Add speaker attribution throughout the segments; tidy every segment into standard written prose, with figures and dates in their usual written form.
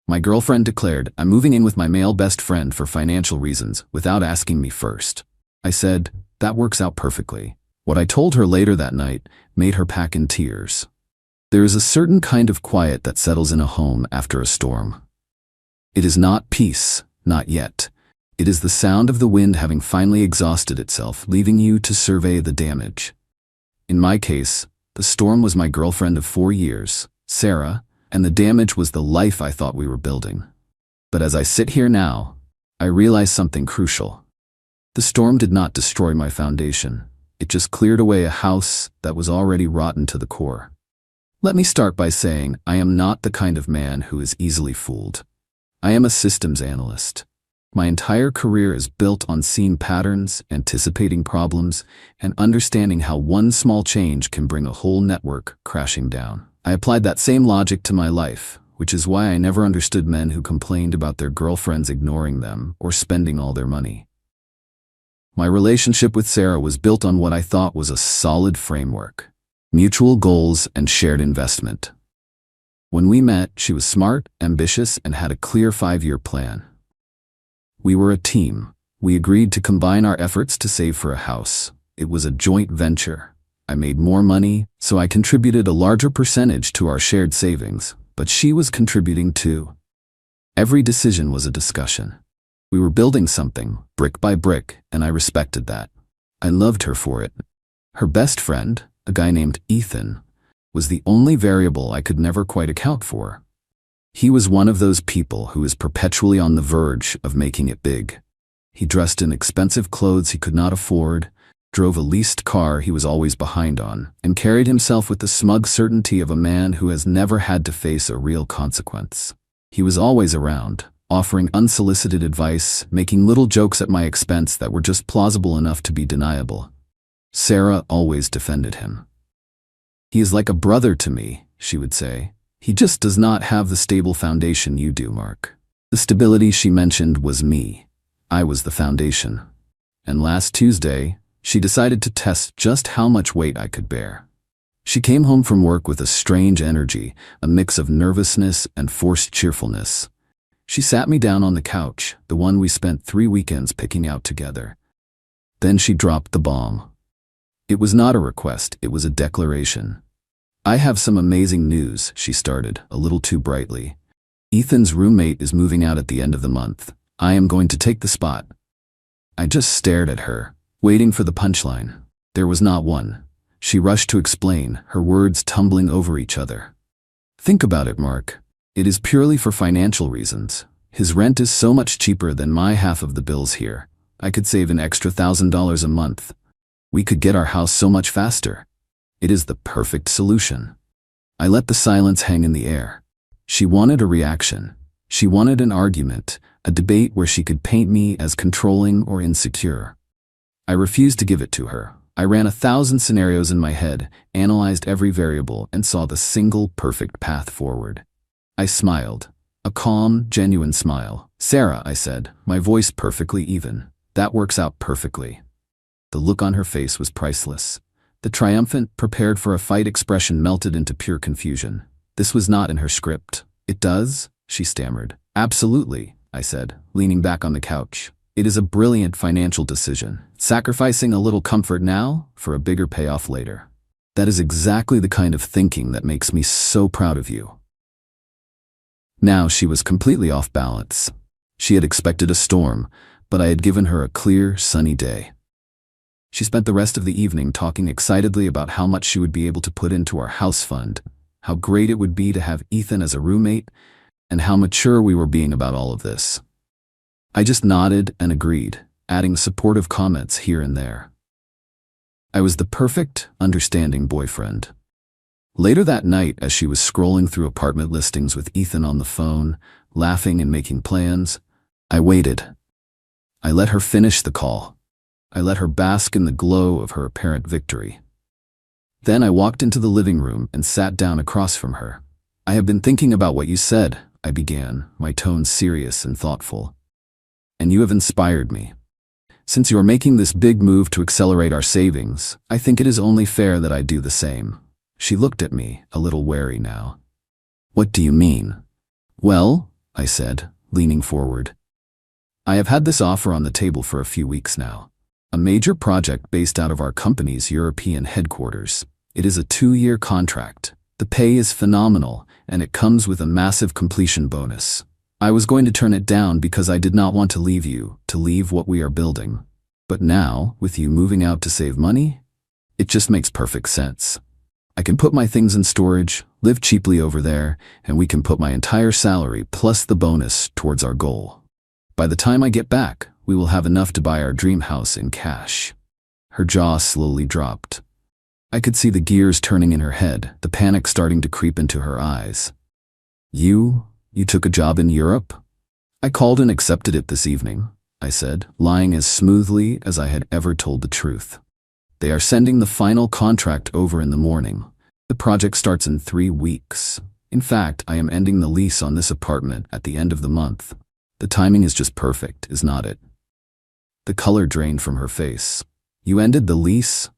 Speaker 1: My girlfriend declared, "I'm moving in with my male best friend for financial reasons, without asking me first." I said, "That works out perfectly." What I told her later that night made her pack in tears. There is a certain kind of quiet that settles in a home after a storm. It is not peace, not yet. It is the sound of the wind having finally exhausted itself, leaving you to survey the damage. In my case, the storm was my girlfriend of 4 years, Sarah, and the damage was the life I thought we were building. But as I sit here now, I realize something crucial. The storm did not destroy my foundation. It just cleared away a house that was already rotten to the core. Let me start by saying I am not the kind of man who is easily fooled. I am a systems analyst. My entire career is built on seeing patterns, anticipating problems, and understanding how one small change can bring a whole network crashing down. I applied that same logic to my life, which is why I never understood men who complained about their girlfriends ignoring them or spending all their money. My relationship with Sarah was built on what I thought was a solid framework: mutual goals and shared investment. When we met, she was smart, ambitious, and had a clear 5-year plan. We were a team. We agreed to combine our efforts to save for a house. It was a joint venture. I made more money, so I contributed a larger percentage to our shared savings, but she was contributing too. Every decision was a discussion. We were building something, brick by brick, and I respected that. I loved her for it. Her best friend, a guy named Ethan, was the only variable I could never quite account for. He was one of those people who is perpetually on the verge of making it big. He dressed in expensive clothes he could not afford, drove a leased car he was always behind on, and carried himself with the smug certainty of a man who has never had to face a real consequence. He was always around, offering unsolicited advice, making little jokes at my expense that were just plausible enough to be deniable. Sarah always defended him. "He is like a brother to me," she would say. "He just does not have the stable foundation you do, Mark." The stability she mentioned was me. I was the foundation. And last Tuesday, she decided to test just how much weight I could bear. She came home from work with a strange energy, a mix of nervousness and forced cheerfulness. She sat me down on the couch, the one we spent 3 weekends picking out together. Then she dropped the bomb. It was not a request, it was a declaration. "I have some amazing news," she started, a little too brightly. "Ethan's roommate is moving out at the end of the month. I am going to take the spot." I just stared at her, waiting for the punchline. There was not one. She rushed to explain, her words tumbling over each other. "Think about it, Mark. It is purely for financial reasons. His rent is so much cheaper than my half of the bills here. I could save an extra $1,000 a month. We could get our house so much faster. It is the perfect solution." I let the silence hang in the air. She wanted a reaction. She wanted an argument, a debate where she could paint me as controlling or insecure. I refused to give it to her. I ran 1,000 scenarios in my head, analyzed every variable, and saw the single perfect path forward. I smiled. A calm, genuine smile. "Sarah," I said, my voice perfectly even. "That works out perfectly." The look on her face was priceless. The triumphant, prepared for a fight expression melted into pure confusion. This was not in her script. "It does?" she stammered. "Absolutely," I said, leaning back on the couch. "It is a brilliant financial decision, sacrificing a little comfort now for a bigger payoff later. That is exactly the kind of thinking that makes me so proud of you." Now she was completely off balance. She had expected a storm, but I had given her a clear, sunny day. She spent the rest of the evening talking excitedly about how much she would be able to put into our house fund, how great it would be to have Ethan as a roommate, and how mature we were being about all of this. I just nodded and agreed, adding supportive comments here and there. I was the perfect, understanding boyfriend. Later that night, as she was scrolling through apartment listings with Ethan on the phone, laughing and making plans, I waited. I let her finish the call. I let her bask in the glow of her apparent victory. Then I walked into the living room and sat down across from her. "I have been thinking about what you said," I began, my tone serious and thoughtful. "And you have inspired me. Since you are making this big move to accelerate our savings, I think it is only fair that I do the same." She looked at me, a little wary now. "What do you mean?" "Well, I said, leaning forward. I have had this offer on the table for a few weeks now. A major project based out of our company's European headquarters. It is a 2-year contract. The pay is phenomenal, and it comes with a massive completion bonus. I was going to turn it down because I did not want to leave what we are building. But now, with you moving out to save money, it just makes perfect sense. I can put my things in storage, live cheaply over there, and we can put my entire salary plus the bonus towards our goal. By the time I get back, we will have enough to buy our dream house in cash. Her jaw slowly dropped. I could see the gears turning in her head, the panic starting to creep into her eyes. You took a job in Europe? I called and accepted it this evening, I said, lying as smoothly as I had ever told the truth. They are sending the final contract over in the morning. The project starts in 3 weeks. In fact, I am ending the lease on this apartment at the end of the month. The timing is just perfect, is not it? The color drained from her face. You ended the lease?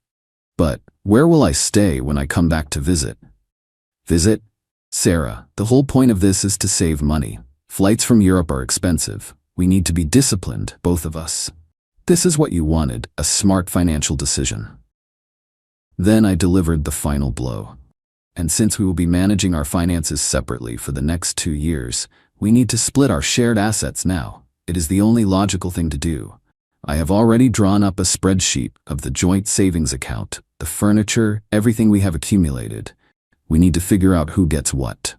Speaker 1: But where will I stay when I come back to visit? Visit? Sarah, the whole point of this is to save money. Flights from Europe are expensive. We need to be disciplined, both of us. This is what you wanted, a smart financial decision. Then I delivered the final blow. And since we will be managing our finances separately for the next 2 years, we need to split our shared assets now. It is the only logical thing to do. I have already drawn up a spreadsheet of the joint savings account, the furniture, everything we have accumulated. We need to figure out who gets what.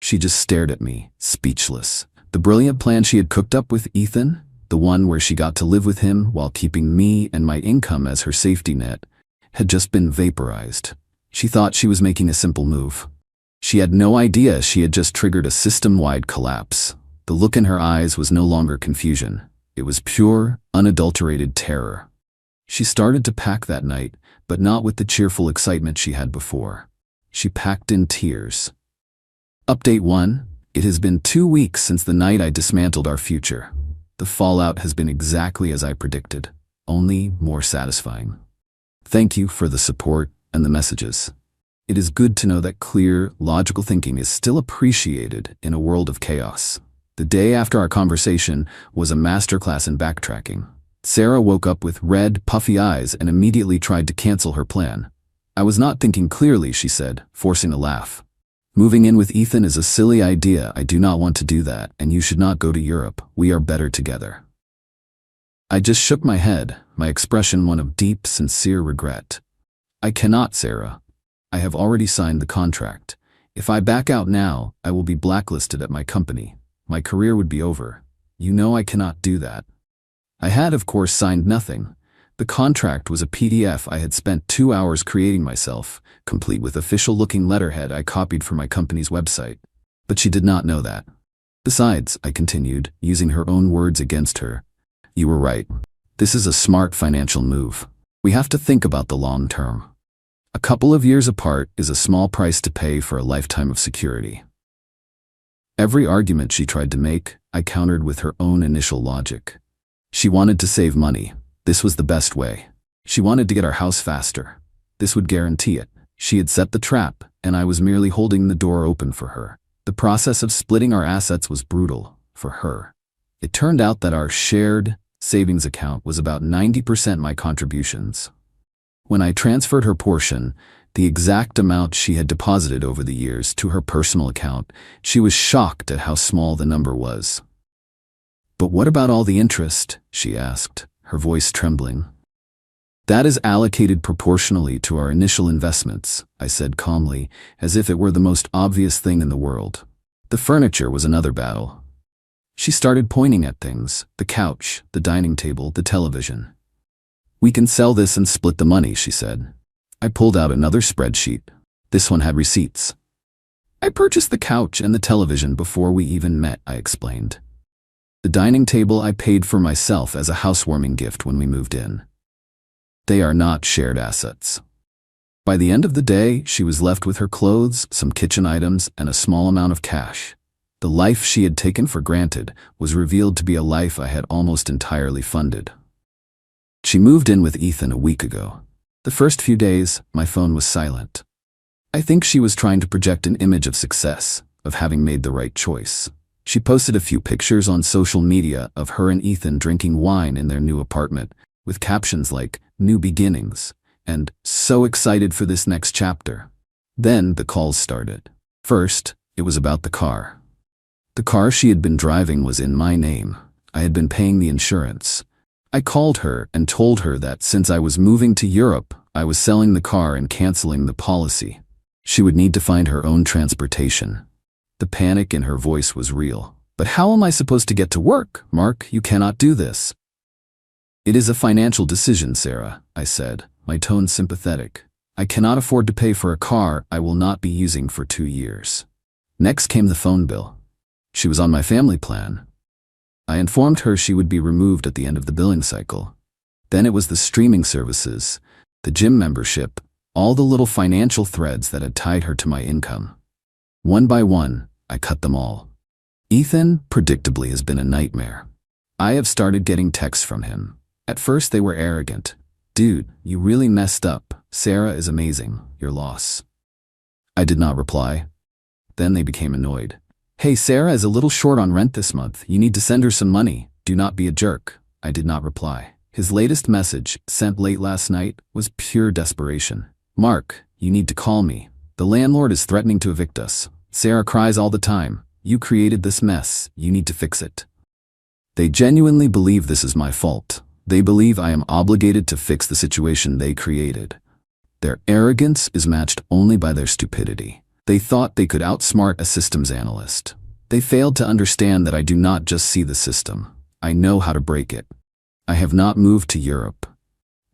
Speaker 1: She just stared at me, speechless. The brilliant plan she had cooked up with Ethan, the one where she got to live with him while keeping me and my income as her safety net, had just been vaporized. She thought she was making a simple move. She had no idea she had just triggered a system-wide collapse. The look in her eyes was no longer confusion. It was pure, unadulterated terror. She started to pack that night, but not with the cheerful excitement she had before. She packed in tears. Update 1. It has been 2 weeks since the night I dismantled our future. The fallout has been exactly as I predicted, only more satisfying. Thank you for the support and the messages. It is good to know that clear, logical thinking is still appreciated in a world of chaos. The day after our conversation was a masterclass in backtracking. Sarah woke up with red, puffy eyes and immediately tried to cancel her plan. I was not thinking clearly, she said, forcing a laugh. Moving in with Ethan is a silly idea. I do not want to do that, and you should not go to Europe. We are better together. I just shook my head, my expression one of deep, sincere regret. I cannot, Sarah. I have already signed the contract. If I back out now, I will be blacklisted at my company. My career would be over. You know I cannot do that. I had, of course, signed nothing. The contract was a PDF I had spent 2 hours creating myself, complete with official-looking letterhead I copied from my company's website. But she did not know that. Besides, I continued, using her own words against her, you were right. This is a smart financial move. We have to think about the long term. A couple of years apart is a small price to pay for a lifetime of security. Every argument she tried to make, I countered with her own initial logic. She wanted to save money. This was the best way. She wanted to get our house faster. This would guarantee it. She had set the trap, and I was merely holding the door open for her. The process of splitting our assets was brutal for her. It turned out that our shared savings account was about 90% my contributions. When I transferred her portion, the exact amount she had deposited over the years, to her personal account, she was shocked at how small the number was. But what about all the interest? She asked, her voice trembling. That is allocated proportionally to our initial investments, I said calmly, as if it were the most obvious thing in the world. The furniture was another battle. She started pointing at things, the couch, the dining table, the television. We can sell this and split the money, she said. I pulled out another spreadsheet. This one had receipts. I purchased the couch and the television before we even met, I explained. The dining table I paid for myself as a housewarming gift when we moved in. They are not shared assets. By the end of the day, she was left with her clothes, some kitchen items, and a small amount of cash. The life she had taken for granted was revealed to be a life I had almost entirely funded. She moved in with Ethan a week ago. The first few days, my phone was silent. I think she was trying to project an image of success, of having made the right choice. She posted a few pictures on social media of her and Ethan drinking wine in their new apartment, with captions like, "New beginnings," and "So excited for this next chapter." Then the calls started. First, it was about the car. The car she had been driving was in my name. I had been paying the insurance. I called her and told her that since I was moving to Europe, I was selling the car and canceling the policy. She would need to find her own transportation. The panic in her voice was real. "But how am I supposed to get to work? Mark, you cannot do this." "It is a financial decision, Sarah," I said, my tone sympathetic. "I cannot afford to pay for a car I will not be using for 2 years. Next came the phone bill. She was on my family plan. I informed her she would be removed at the end of the billing cycle. Then it was the streaming services, the gym membership, all the little financial threads that had tied her to my income. One by one, I cut them all. Ethan, predictably, has been a nightmare. I have started getting texts from him. At first they were arrogant. "Dude, you really messed up. Sarah is amazing. Your loss." I did not reply. Then they became annoyed. "Hey, Sarah is a little short on rent this month. You need to send her some money. Do not be a jerk." I did not reply. His latest message, sent late last night, was pure desperation. "Mark, you need to call me. The landlord is threatening to evict us. Sarah cries all the time. You created this mess. You need to fix it." They genuinely believe this is my fault. They believe I am obligated to fix the situation they created. Their arrogance is matched only by their stupidity. They thought they could outsmart a systems analyst. They failed to understand that I do not just see the system. I know how to break it. I have not moved to Europe.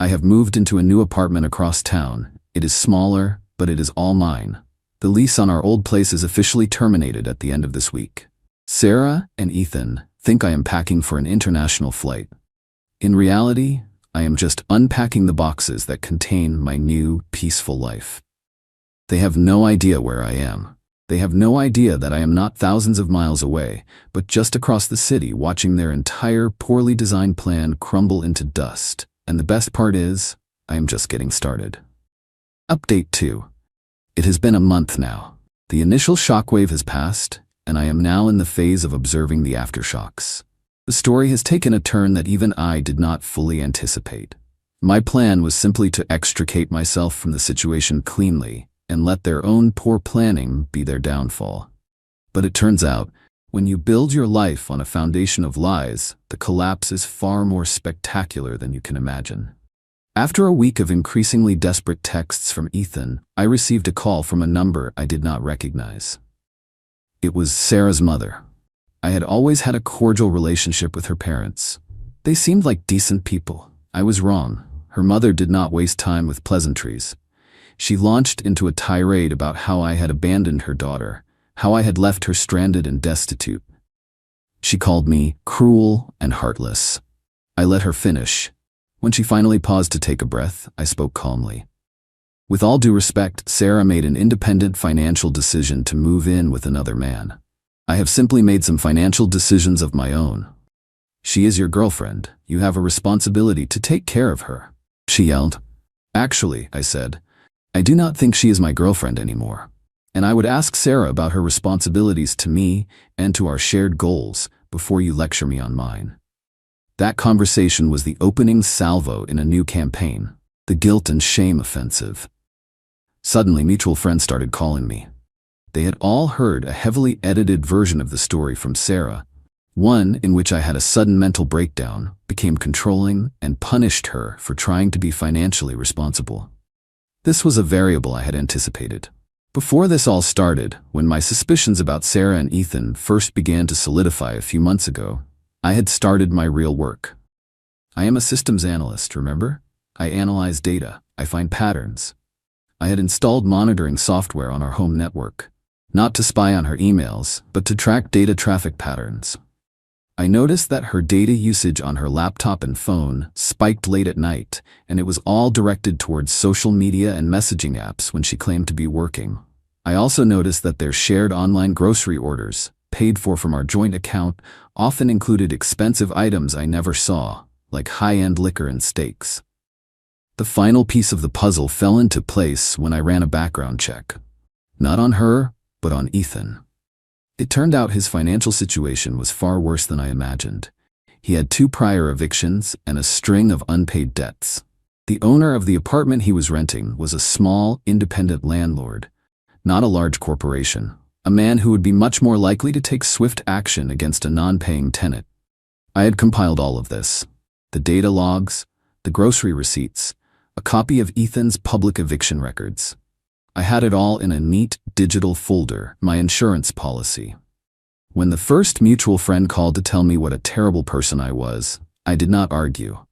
Speaker 1: I have moved into a new apartment across town. It is smaller, but it is all mine. The lease on our old place is officially terminated at the end of this week. Sarah and Ethan think I am packing for an international flight. In reality, I am just unpacking the boxes that contain my new, peaceful life. They have no idea where I am. They have no idea that I am not thousands of miles away, but just across the city watching their entire poorly designed plan crumble into dust. And the best part is, I am just getting started. Update 2. It has been a month now. The initial shockwave has passed, and I am now in the phase of observing the aftershocks. The story has taken a turn that even I did not fully anticipate. My plan was simply to extricate myself from the situation cleanly, and let their own poor planning be their downfall. But it turns out, when you build your life on a foundation of lies, the collapse is far more spectacular than you can imagine. After a week of increasingly desperate texts from Ethan, I received a call from a number I did not recognize. It was Sarah's mother. I had always had a cordial relationship with her parents. They seemed like decent people. I was wrong. Her mother did not waste time with pleasantries. She launched into a tirade about how I had abandoned her daughter, how I had left her stranded and destitute. She called me cruel and heartless. I let her finish. When she finally paused to take a breath, I spoke calmly. "With all due respect, Sarah made an independent financial decision to move in with another man. I have simply made some financial decisions of my own. She is your girlfriend. You have a responsibility to take care of her." She yelled. "Actually," I said, "I do not think she is my girlfriend anymore. And I would ask Sarah about her responsibilities to me and to our shared goals before you lecture me on mine." That conversation was the opening salvo in a new campaign, the guilt and shame offensive. Suddenly, mutual friends started calling me. They had all heard a heavily edited version of the story from Sarah, one in which I had a sudden mental breakdown, became controlling, and punished her for trying to be financially responsible. This was a variable I had anticipated. Before this all started, when my suspicions about Sarah and Ethan first began to solidify a few months ago, I had started my real work. I am a systems analyst, remember? I analyze data, I find patterns. I had installed monitoring software on our home network, not to spy on her emails, but to track data traffic patterns. I noticed that her data usage on her laptop and phone spiked late at night, and it was all directed towards social media and messaging apps when she claimed to be working. I also noticed that their shared online grocery orders, paid for from our joint account, often included expensive items I never saw, like high-end liquor and steaks. The final piece of the puzzle fell into place when I ran a background check. Not on her, but on Ethan. It turned out his financial situation was far worse than I imagined. He had 2 prior evictions and a string of unpaid debts. The owner of the apartment he was renting was a small, independent landlord, not a large corporation, a man who would be much more likely to take swift action against a non-paying tenant. I had compiled all of this: the data logs, the grocery receipts, a copy of Ethan's public eviction records. I had it all in a neat digital folder, my insurance policy. When the first mutual friend called to tell me what a terrible person I was, I did not argue.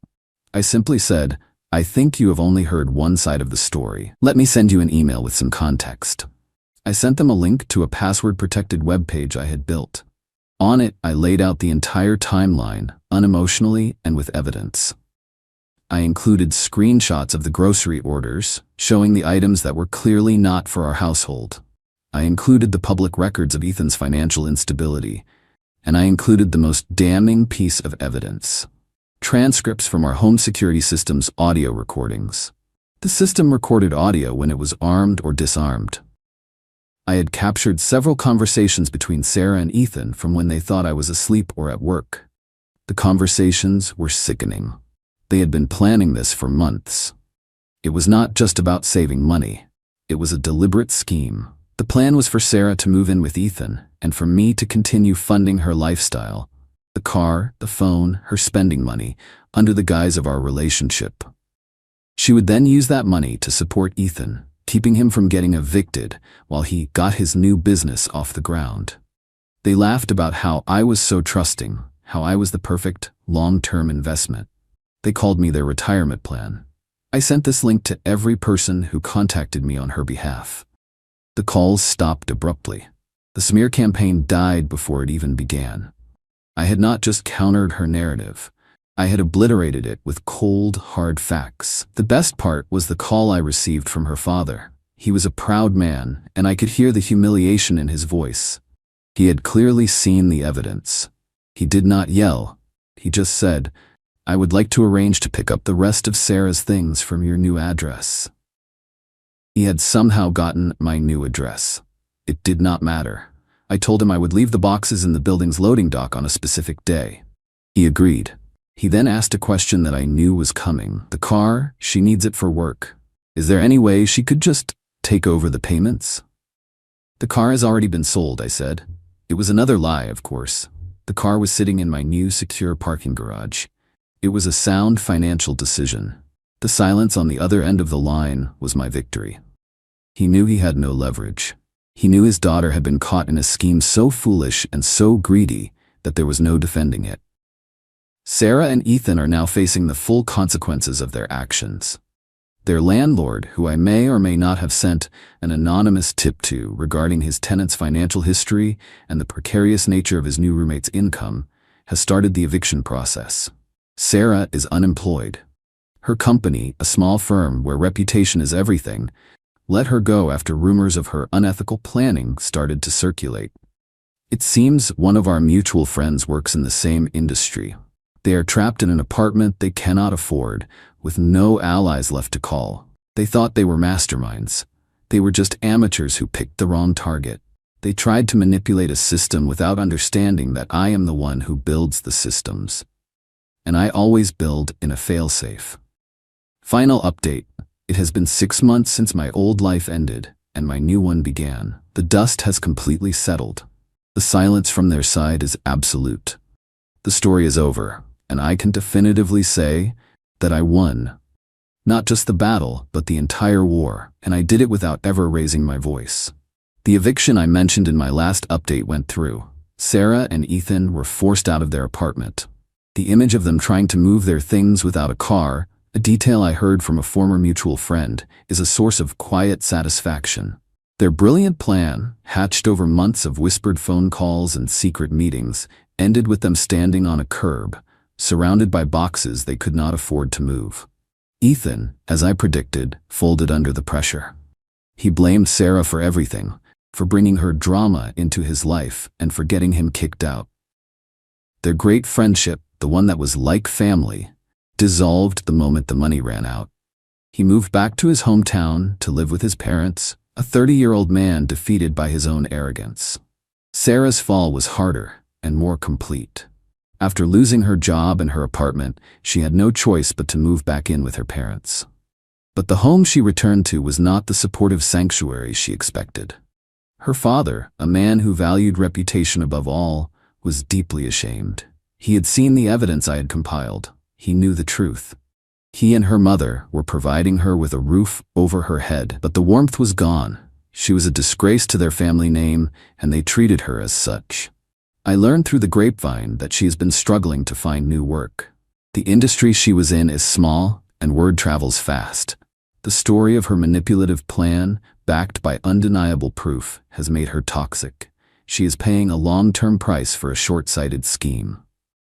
Speaker 1: I simply said, "I think you have only heard one side of the story. Let me send you an email with some context." I sent them a link to a password-protected web page I had built. On it, I laid out the entire timeline, unemotionally and with evidence. I included screenshots of the grocery orders, showing the items that were clearly not for our household. I included the public records of Ethan's financial instability, and I included the most damning piece of evidence: transcripts from our home security system's audio recordings. The system recorded audio when it was armed or disarmed. I had captured several conversations between Sarah and Ethan from when they thought I was asleep or at work. The conversations were sickening. They had been planning this for months. It was not just about saving money. It was a deliberate scheme. The plan was for Sarah to move in with Ethan, and for me to continue funding her lifestyle: the car, the phone, her spending money, under the guise of our relationship. She would then use that money to support Ethan, keeping him from getting evicted while he got his new business off the ground. They laughed about how I was so trusting, how I was the perfect long-term investment. They called me their retirement plan. I sent this link to every person who contacted me on her behalf. The calls stopped abruptly. The smear campaign died before it even began. I had not just countered her narrative. I had obliterated it with cold, hard facts. The best part was the call I received from her father. He was a proud man, and I could hear the humiliation in his voice. He had clearly seen the evidence. He did not yell. He just said, "I would like to arrange to pick up the rest of Sarah's things from your new address." He had somehow gotten my new address. It did not matter. I told him I would leave the boxes in the building's loading dock on a specific day. He agreed. He then asked a question that I knew was coming. "The car, she needs it for work. Is there any way she could just take over the payments?" "The car has already been sold," I said. It was another lie, of course. The car was sitting in my new secure parking garage. It was a sound financial decision. The silence on the other end of the line was my victory. He knew he had no leverage. He knew his daughter had been caught in a scheme so foolish and so greedy that there was no defending it. Sarah and Ethan are now facing the full consequences of their actions. Their landlord, who I may or may not have sent an anonymous tip to regarding his tenant's financial history and the precarious nature of his new roommate's income, has started the eviction process. Sarah is unemployed. Her company, a small firm where reputation is everything, let her go after rumors of her unethical planning started to circulate. It seems one of our mutual friends works in the same industry. They are trapped in an apartment they cannot afford, with no allies left to call. They thought they were masterminds. They were just amateurs who picked the wrong target. They tried to manipulate a system without understanding that I am the one who builds the systems. And I always build in a failsafe. Final update. It has been 6 months since my old life ended, and my new one began. The dust has completely settled. The silence from their side is absolute. The story is over, and I can definitively say that I won. Not just the battle, but the entire war, and I did it without ever raising my voice. The eviction I mentioned in my last update went through. Sarah and Ethan were forced out of their apartment. The image of them trying to move their things without a car, a detail I heard from a former mutual friend, is a source of quiet satisfaction. Their brilliant plan, hatched over months of whispered phone calls and secret meetings, ended with them standing on a curb, surrounded by boxes they could not afford to move. Ethan, as I predicted, folded under the pressure. He blamed Sarah for everything, for bringing her drama into his life and for getting him kicked out. Their great friendship, the one that was like family, dissolved the moment the money ran out. He moved back to his hometown to live with his parents, a 30-year-old man defeated by his own arrogance. Sarah's fall was harder and more complete. After losing her job and her apartment, she had no choice but to move back in with her parents. But the home she returned to was not the supportive sanctuary she expected. Her father, a man who valued reputation above all, was deeply ashamed. He had seen the evidence I had compiled. He knew the truth. He and her mother were providing her with a roof over her head, but the warmth was gone. She was a disgrace to their family name, and they treated her as such. I learned through the grapevine that she has been struggling to find new work. The industry she was in is small, and word travels fast. The story of her manipulative plan, backed by undeniable proof, has made her toxic. She is paying a long-term price for a short-sighted scheme.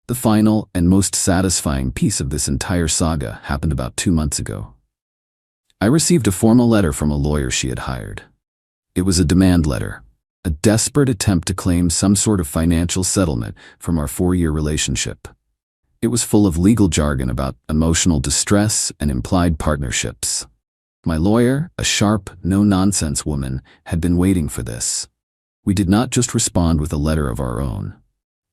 Speaker 1: The final and most satisfying piece of this entire saga happened about 2 months ago. I received a formal letter from a lawyer she had hired. It was a demand letter, a desperate attempt to claim some sort of financial settlement from our 4-year relationship. It was full of legal jargon about emotional distress and implied partnerships. My lawyer, a sharp, no-nonsense woman, had been waiting for this. We did not just respond with a letter of our own.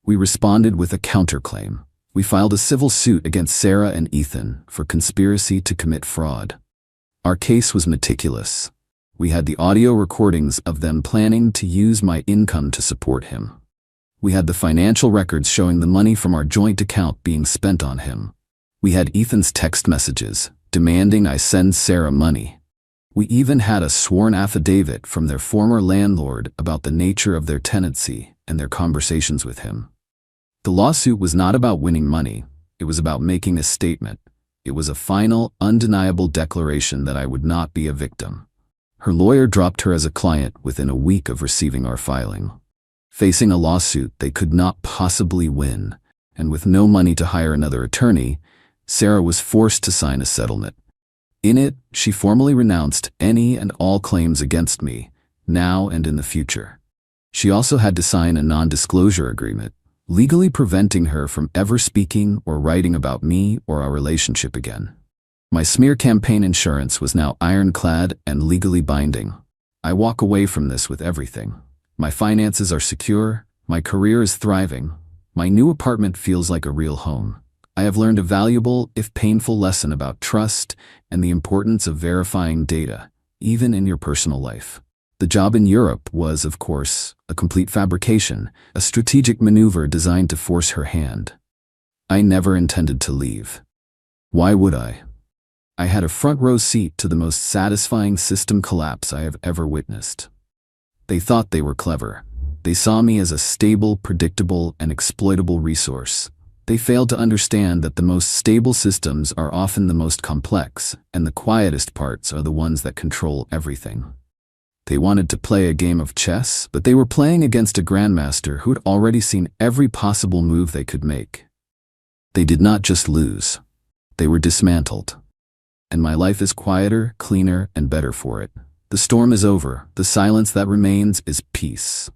Speaker 1: We responded with a counterclaim. We filed a civil suit against Sarah and Ethan for conspiracy to commit fraud. Our case was meticulous. We had the audio recordings of them planning to use my income to support him. We had the financial records showing the money from our joint account being spent on him. We had Ethan's text messages demanding I send Sarah money. We even had a sworn affidavit from their former landlord about the nature of their tenancy and their conversations with him. The lawsuit was not about winning money. It was about making a statement. It was a final, undeniable declaration that I would not be a victim. Her lawyer dropped her as a client within a week of receiving our filing. Facing a lawsuit they could not possibly win, and with no money to hire another attorney, Sarah was forced to sign a settlement. In it, she formally renounced any and all claims against me, now and in the future. She also had to sign a non-disclosure agreement, legally preventing her from ever speaking or writing about me or our relationship again. My smear campaign insurance was now ironclad and legally binding. I walk away from this with everything. My finances are secure, my career is thriving, my new apartment feels like a real home. I have learned a valuable, if painful, lesson about trust and the importance of verifying data, even in your personal life. The job in Europe was, of course, a complete fabrication, a strategic maneuver designed to force her hand. I never intended to leave. Why would I? I had a front-row seat to the most satisfying system collapse I have ever witnessed. They thought they were clever. They saw me as a stable, predictable, and exploitable resource. They failed to understand that the most stable systems are often the most complex, and the quietest parts are the ones that control everything. They wanted to play a game of chess, but they were playing against a grandmaster who had already seen every possible move they could make. They did not just lose. They were dismantled. And my life is quieter, cleaner, and better for it. The storm is over. The silence that remains is peace.